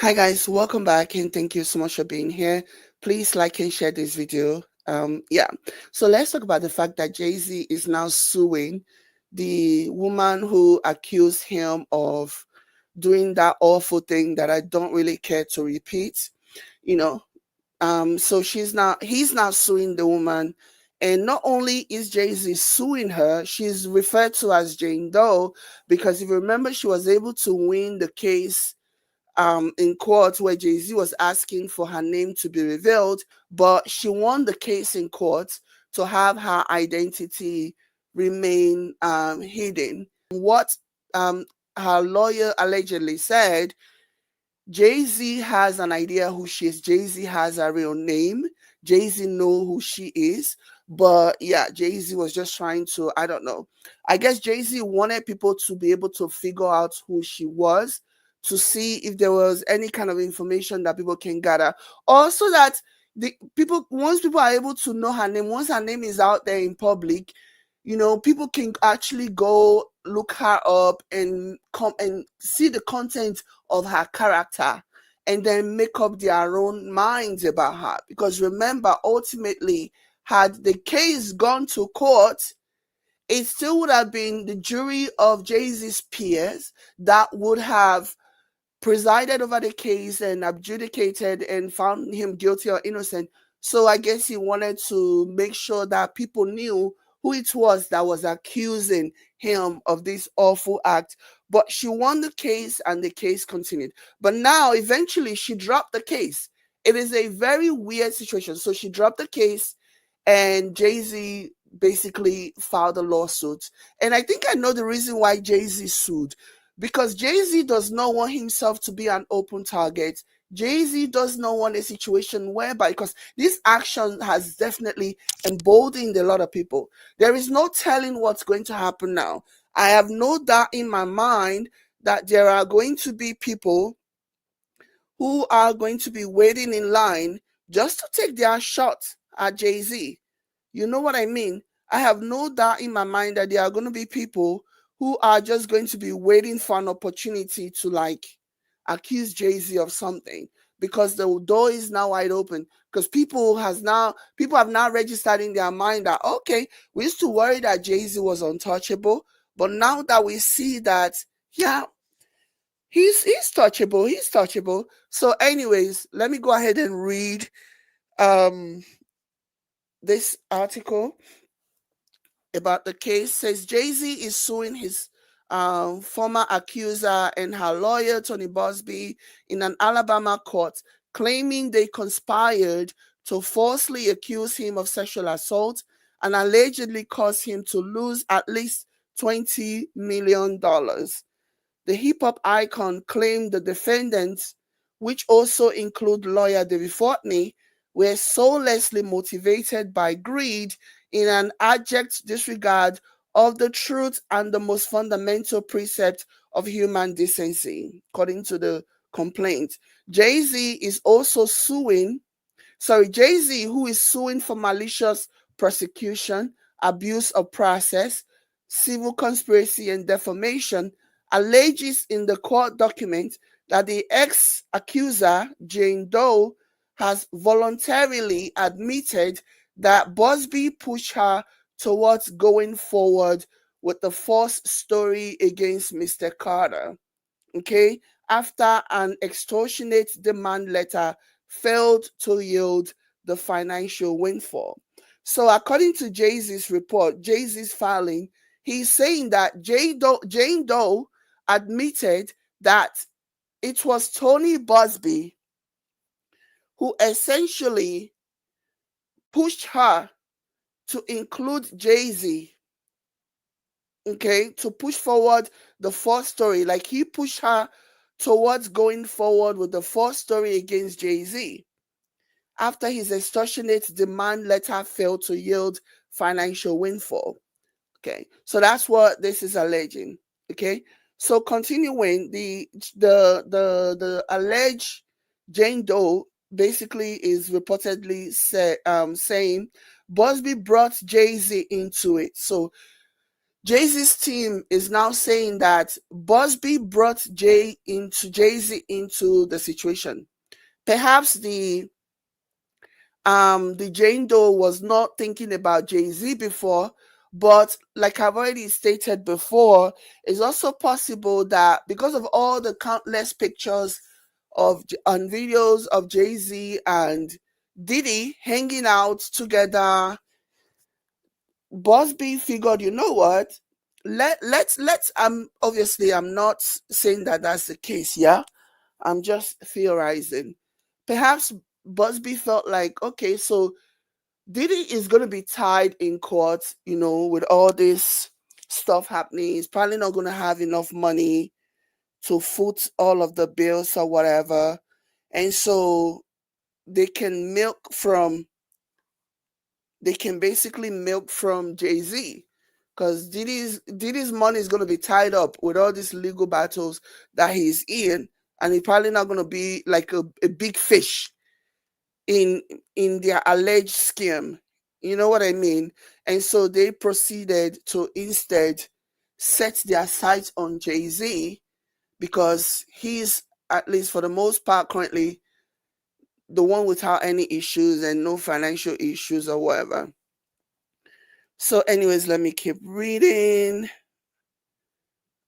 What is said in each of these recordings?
Hi guys, welcome back and thank you so much for being here. Please like and share this video. Yeah, so let's talk about the fact that Jay-Z is now suing the woman who accused him of doing that awful thing that I don't really care to repeat. You know, so he's now suing the woman, and not only is Jay-Z suing her, she's referred to as Jane Doe because if you remember, she was able to win the case in court where Jay-Z was asking for her name to be revealed, but she won the case in court to have her identity remain hidden. What um, her lawyer allegedly said, Jay-Z has an idea who she is. Jay-Z has a real name. Jay-Z know who she is. But yeah, Jay-Z was just trying to, I don't know. I guess Jay-Z wanted people to be able to figure out who she was, to see if there was any kind of information that people can gather. Also that the people once people are able to know her name, once her name is out there in public, people can actually go look her up and come and see the content of her character and then make up their own minds about her. Because remember, ultimately, had the case gone to court, it still would have been the jury of Jay-Z's peers that would have presided over the case and adjudicated and found him guilty or innocent. So I guess he wanted to make sure that people knew who it was that was accusing him of this awful act. But she won the case and the case continued. But now, eventually, she dropped the case. It is a very weird situation. So she dropped the case, and Jay-Z basically filed a lawsuit. And I think I know the reason why Jay-Z sued, because Jay-Z does not want himself to be an open target. Jay-Z does not want a situation whereby, because this action has definitely emboldened a lot of people. There is no telling what's going to happen now. I have no doubt in my mind that there are going to be people who are going to be waiting in line just to take their shot at Jay-Z. You know what I mean? I have no doubt in my mind that there are going to be people who are just going to be waiting for an opportunity to accuse Jay-Z of something, because the door is now wide open, because people have now registered in their mind that, okay, we used to worry that Jay-Z was untouchable, but now that we see that, yeah, he's touchable, he's touchable. So anyways, let me go ahead and read um this article about the case. Says Jay-Z is suing his former accuser and her lawyer, Tony Buzbee, in an Alabama court, claiming they conspired to falsely accuse him of sexual assault and allegedly cause him to lose at least $20 million. The hip hop icon claimed the defendants, which also include lawyer David Fortney, were soullessly motivated by greed in an abject disregard of the truth and the most fundamental precept of human decency, according to the complaint. Jay-Z is also suing Jay-Z, who is suing for malicious prosecution, abuse of process, civil conspiracy, and defamation, alleges in the court document that the ex-accuser, Jane Doe, has voluntarily admitted that Buzbee pushed her towards going forward with the false story against Mr. Carter, okay, after an extortionate demand letter failed to yield the financial windfall. So, according to Jay-Z's report, Jay-Z's filing, he's saying that Jane Doe admitted that it was Tony Buzbee who essentially pushed her to include Jay-Z, okay, to push forward the false story. Like, he pushed her towards going forward with the false story against Jay-Z after his extortionate demand letter failed to yield financial windfall. Okay, so that's what this is alleging. Okay, so continuing, the alleged Jane Doe basically is reportedly saying Buzbee brought Jay-Z into it. So Jay-Z's team is now saying that Buzbee brought Jay-Z into the situation. Perhaps the Jane Doe was not thinking about Jay-Z before, but like I've already stated before, it's also possible that because of all the countless pictures and videos of Jay-Z and Diddy hanging out together, Buzbee figured, you know what? Let's obviously I'm not saying that that's the case, yeah. I'm just theorizing. Perhaps Busby felt like, okay, so Diddy is going to be tied in court, with all this stuff happening. He's probably not going to have enough money to foot all of the bills or whatever. And so they can basically milk from Jay-Z, because Diddy's money is going to be tied up with all these legal battles that he's in, and he's probably not going to be like a big fish in their alleged scam. You know what I mean? And so they proceeded to instead set their sights on Jay-Z, because he's, at least for the most part currently, the one without any issues and no financial issues or whatever. So anyways, let me keep reading.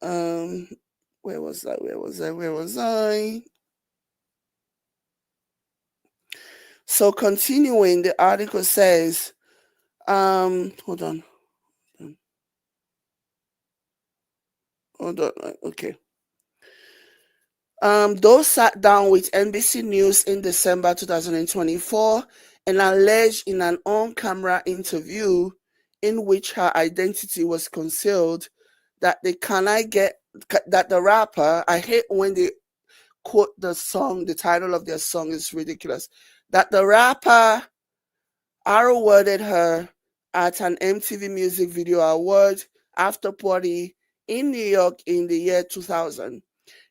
Um where was I? So continuing, the article says, hold on. Okay. Those sat down with NBC News in December 2024 and alleged in an on-camera interview in which her identity was concealed that that the rapper, I hate when they quote the song, the title of their song is ridiculous, that the rapper awarded her at an MTV Music Video Award after party in New York in the year 2000.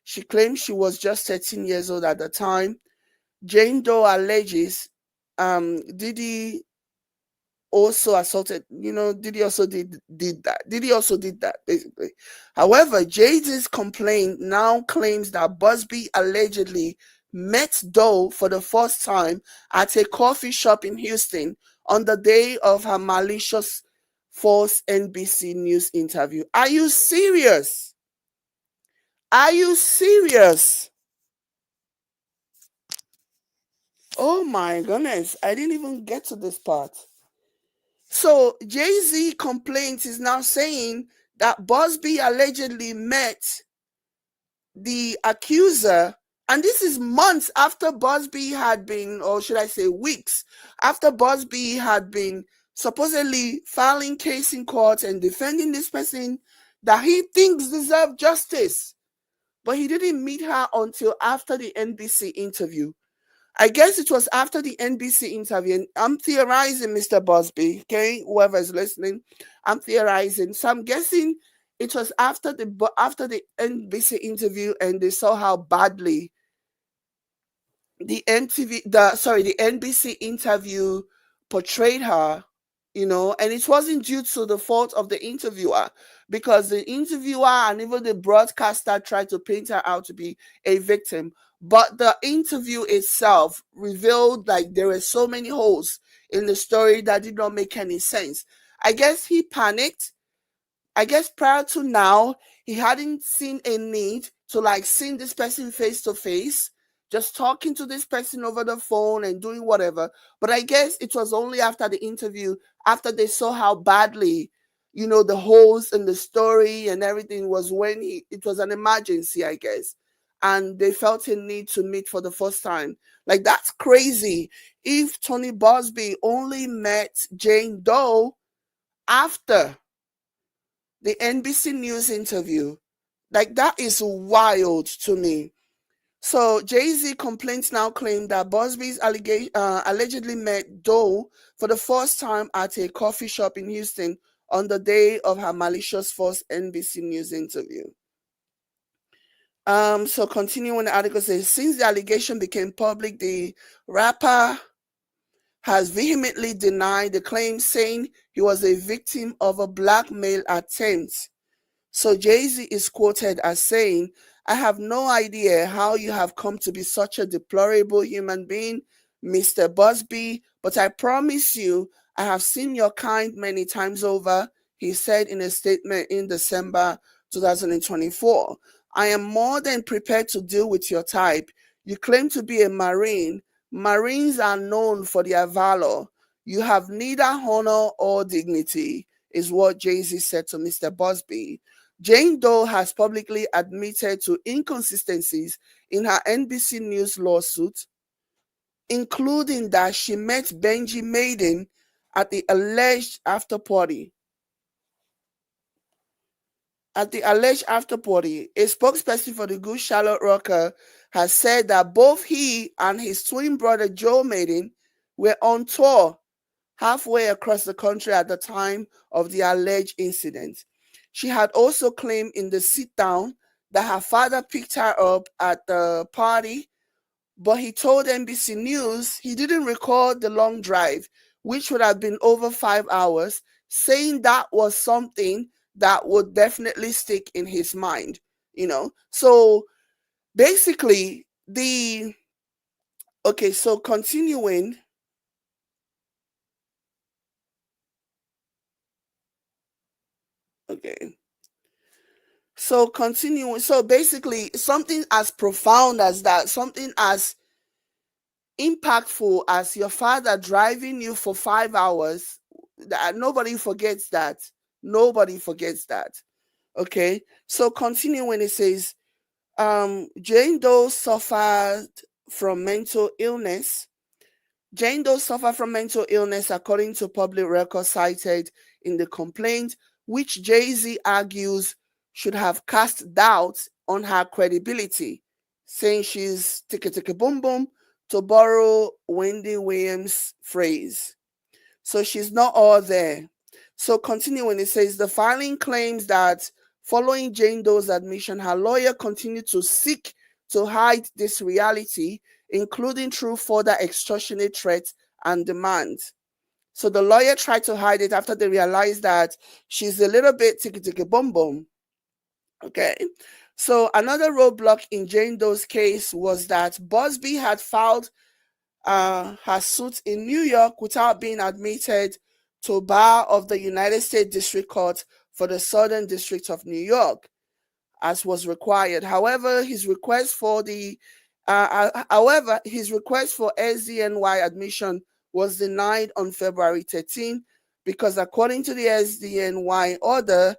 She claims she was just 13 years old at the time. Jane Doe alleges Diddy also assaulted, Diddy also did that. Diddy also did that, basically. However, Jay-Z's complaint now claims that Buzbee allegedly met Doe for the first time at a coffee shop in Houston on the day of her malicious false NBC News interview. Are you serious? Are you serious? Oh my goodness, I didn't even get to this part. So Jay-Z complaint is now saying that Buzbee allegedly met the accuser, and this is months after Buzbee had been, or should I say weeks, after Buzbee had been supposedly filing case in court and defending this person that he thinks deserved justice. But he didn't meet her until after the NBC interview. I guess it was after the NBC interview, and I'm theorizing, Mr. Buzbee, okay, whoever is listening, I'm theorizing. So I'm guessing it was after the NBC interview, and they saw how badly the NBC interview portrayed her, and it wasn't due to the fault of the interviewer, because the interviewer and even the broadcaster tried to paint her out to be a victim. But the interview itself revealed like there were so many holes in the story that did not make any sense. I guess he panicked. I guess prior to now, he hadn't seen a need to like seeing this person face to face, just talking to this person over the phone and doing whatever. But I guess it was only after the interview, after they saw how badly, the holes in the story and everything, was when it was an emergency, I guess. And they felt a need to meet for the first time. Like, that's crazy. If Tony Buzbee only met Jane Doe after the NBC News interview, like, that is wild to me. So Jay-Z complaints now claim that Buzbee's allegedly met Doe for the first time at a coffee shop in Houston on the day of her malicious false NBC News interview. So continuing, the article says, since the allegation became public, the rapper has vehemently denied the claim, saying he was a victim of a blackmail attempt. So Jay-Z is quoted as saying, "I have no idea how you have come to be such a deplorable human being, Mr. Buzbee, but I promise you, I have seen your kind many times over," he said in a statement in December 2024. "I am more than prepared to deal with your type. You claim to be a Marine. Marines are known for their valor. You have neither honor or dignity," is what Jay-Z said to Mr. Buzbee. Jane Doe has publicly admitted to inconsistencies in her NBC News lawsuit, including that she met Benji Maiden at the alleged after party. At the alleged after party, a spokesperson for the Good Charlotte Rocker has said that both he and his twin brother Joe Maiden were on tour halfway across the country at the time of the alleged incident. She had also claimed in the sit down that her father picked her up at the party, but he told NBC News he didn't record the long drive, which would have been over 5 hours, saying that was something that would definitely stick in his mind, So basically, so continuing. Okay. So continuing, so basically something as profound as that, something as impactful as your father driving you for 5 hours, that nobody forgets that. Nobody forgets that. Okay. So continuing, it says, Jane Doe suffered from mental illness. Jane Doe suffered from mental illness, according to public records cited in the complaint, which Jay-Z argues should have cast doubts on her credibility, saying she's ticka ticka boom boom, to borrow Wendy Williams' phrase. So she's not all there. So continuing, it says the filing claims that following Jane Doe's admission, her lawyer continued to seek to hide this reality, including through further extortionate threats and demands. So the lawyer tried to hide it after they realized that she's a little bit ticky ticky boom boom. Okay. So another roadblock in Jane Doe's case was that Buzbee had filed her suit in New York without being admitted to bar of the United States District Court for the Southern District of New York, as was required. However, his request for SDNY admission was denied on February 13 because, according to the SDNY order,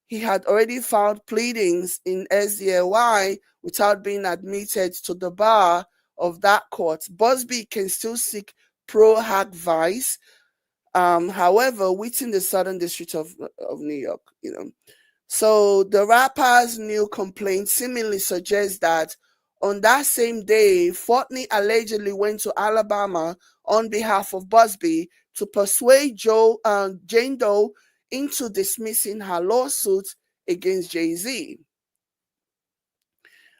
he had already filed pleadings in SDNY without being admitted to the bar of that court. Buzbee can still seek pro hac vice, however, within the Southern District of New York. So the rapper's new complaint seemingly suggests that on that same day, Fortney allegedly went to Alabama on behalf of Buzbee to persuade Jane Doe into dismissing her lawsuit against Jay-Z.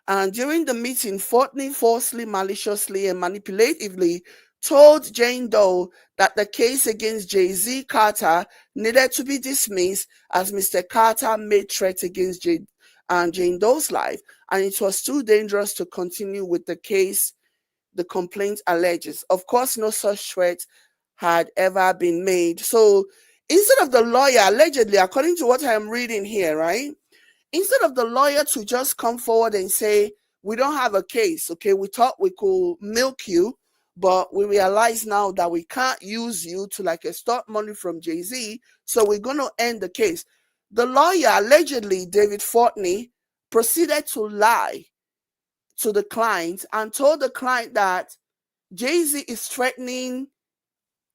And during the meeting, Fortney falsely, maliciously, and manipulatively told Jane Doe that the case against Jay-Z Carter needed to be dismissed as Mr. Carter made threats against Jane Doe's life, and it was too dangerous to continue with the case, the complaint alleges. Of course, no such threat had ever been made. So instead of the lawyer, allegedly, according to what I'm reading here, right? Instead of the lawyer to just come forward and say, we don't have a case, okay, we thought we could milk you, but we realize now that we can't use you to like extort money from Jay-Z, so we're going to end the case. The lawyer, allegedly David Fortney, proceeded to lie to the client and told the client that Jay-Z is threatening,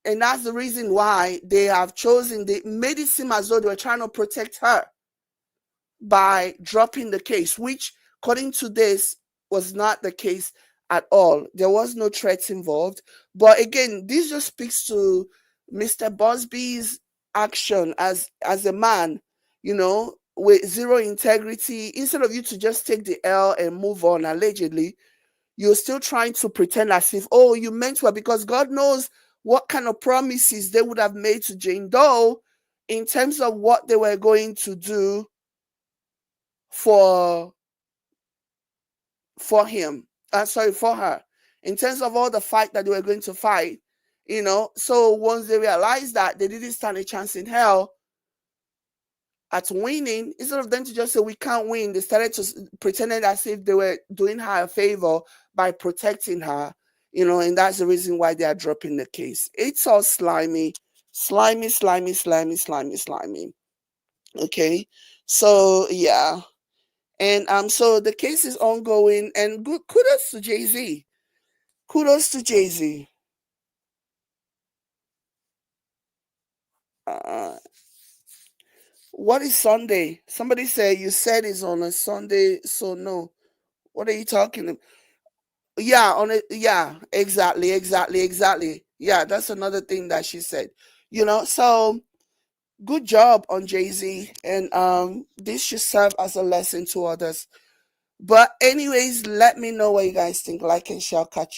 and that's the reason why they made it seem as though they were trying to protect her by dropping the case, which, according to this, was not the case at all. There was no threats involved. But again, this just speaks to Mr. Buzbee's action as a man, with zero integrity. Instead of you to just take the L and move on, allegedly, you're still trying to pretend as if, oh, you meant well, because God knows what kind of promises they would have made to Jane Doe in terms of what they were going to do for him. Sorry, for her. In terms of all the fight that they were going to fight, So once they realized that they didn't stand a chance in hell at winning, instead of them to just say we can't win, they started to pretending as if they were doing her a favor by protecting her, and that's the reason why they are dropping the case. It's all slimy, slimy, slimy, slimy, slimy, slimy. Okay, so yeah, and so the case is ongoing, and good kudos to Jay-Z. Kudos to Jay-Z. What is Sunday? Somebody said you said it's on a Sunday, so no. What are you talking about? Yeah, on it. Yeah, exactly, exactly, exactly. Yeah, that's another thing that she said. So good job on Jay-Z, and this should serve as a lesson to others. But anyways, let me know what you guys think. Like and share. Catch you.